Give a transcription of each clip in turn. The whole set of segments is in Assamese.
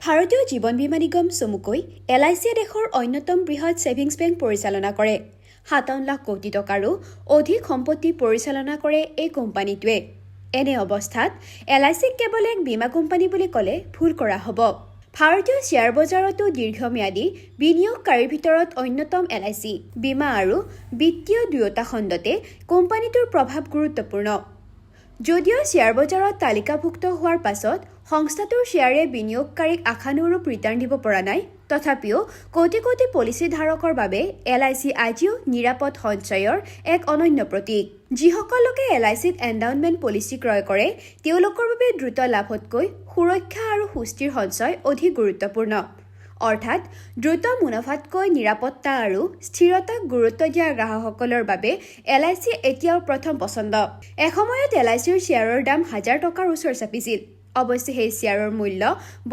ভাৰতীয় জীৱন বীমা নিগম চমুকৈ LICয়ে দেশৰ অন্যতম বৃহৎ ছেভিংছ বেংক পৰিচালনা কৰে। 57 লাখ কোটি টকাৰো অধিক সম্পত্তি পৰিচালনা কৰে এই কোম্পানীটোৱে। এনে অৱস্থাত LICক কেৱল এক বীমা কোম্পানী বুলি ক'লে ভুল কৰা হ'ব। ভাৰতীয় শ্বেয়াৰ বজাৰতো দীৰ্ঘম্যাদী বিনিয়োগকাৰীৰ ভিতৰত অন্যতম LIC। বীমা আৰু বিত্তীয় দুয়োটা খণ্ডতে কোম্পানীটোৰ প্ৰভাৱ গুৰুত্বপূৰ্ণ। যদিও শ্বেয়াৰ বজাৰত তালিকাভুক্ত হোৱাৰ পাছত সংস্থাটোৰ শ্বেয়াৰে বিনিয়োগকাৰীক আশানুৰূপ ৰিটাৰ্ণ দিব পৰা নাই, তথাপিও কোটি কোটি পলিচি ধাৰকৰ বাবে LIC আজিও নিৰাপদ সঞ্চয়ৰ এক অনন্য প্ৰতীক। যিসকল লোকে LICত এণ্ডাউনমেণ্ট পলিচি ক্ৰয় কৰে, তেওঁলোকৰ বাবে দ্ৰুত লাভতকৈ সুৰক্ষা আৰু সুস্থিৰ সঞ্চয় অধিক গুৰুত্বপূৰ্ণ। অৰ্থাৎ দ্ৰুত মুনাফাতকৈ নিৰাপত্তা আৰু স্থিৰতাক গুৰুত্ব দিয়া গ্ৰাহকসকলৰ বাবে LIC এতিয়াও প্ৰথম পছন্দ। এসময়ত LICৰ শ্বেয়াৰৰ দাম 1000 টকাৰ ওচৰ চাপিছিল। অৱশ্যে সেই শ্বেয়াৰৰ মূল্য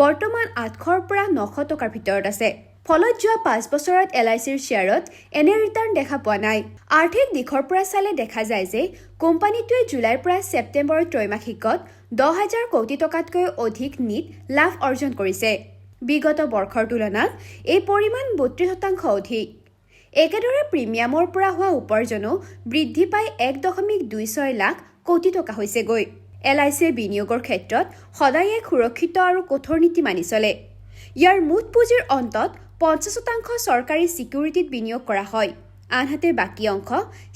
বৰ্তমান 800ৰ পৰা 900 টকাৰ ভিতৰত আছে। ফলত যোৱা 5 বছৰত LICৰ শ্বেয়াৰত এনে ৰিটাৰ্ণ দেখা পোৱা নাই। আৰ্থিক দিশৰ পৰা চালে দেখা যায় যে কোম্পানীটোৱে জুলাইৰ পৰা ছেপ্টেম্বৰৰ ত্ৰৈমাসিকত 10,000 কোটি টকাতকৈ অধিক নিট লাভ অৰ্জন কৰিছে। বিগত বৰ্ষৰ তুলনাত এই পৰিমাণ 32% অধিক। একেদৰে প্ৰিমিয়ামৰ পৰা হোৱা উপাৰ্জনো বৃদ্ধি পাই 1.26 লাখ কোটি টকা হৈছেগৈ। LICয়ে বিনিয়োগৰ ক্ষেত্ৰত সদায় এক সুৰক্ষিত আৰু কঠোৰ নীতি মানি চলে। ইয়াৰ মুঠ পুঁজিৰ অন্তত 50% চৰকাৰী ছিকিউৰিটিত বিনিয়োগ কৰা হয়। আনহাতে বাকী অংশ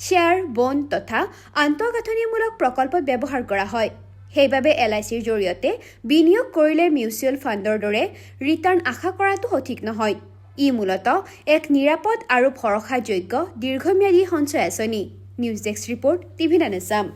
শ্বেয়াৰ, বণ্ড তথা আন্তঃগাঁথনিমূলক প্ৰকল্পত ব্যৱহাৰ কৰা হয়। সেইবাবে LICৰ জৰিয়তে বিনিয়োগ কৰিলে মিউচুৱেল ফাণ্ডৰ দৰে ৰিটাৰ্ণ আশা কৰাটো সঠিক নহয়। ই মূলতঃ এক নিৰাপদ আৰু ভৰসাযোগ্য দীৰ্ঘম্যাদী সঞ্চয় আঁচনি। News desk report, TV9 Assam.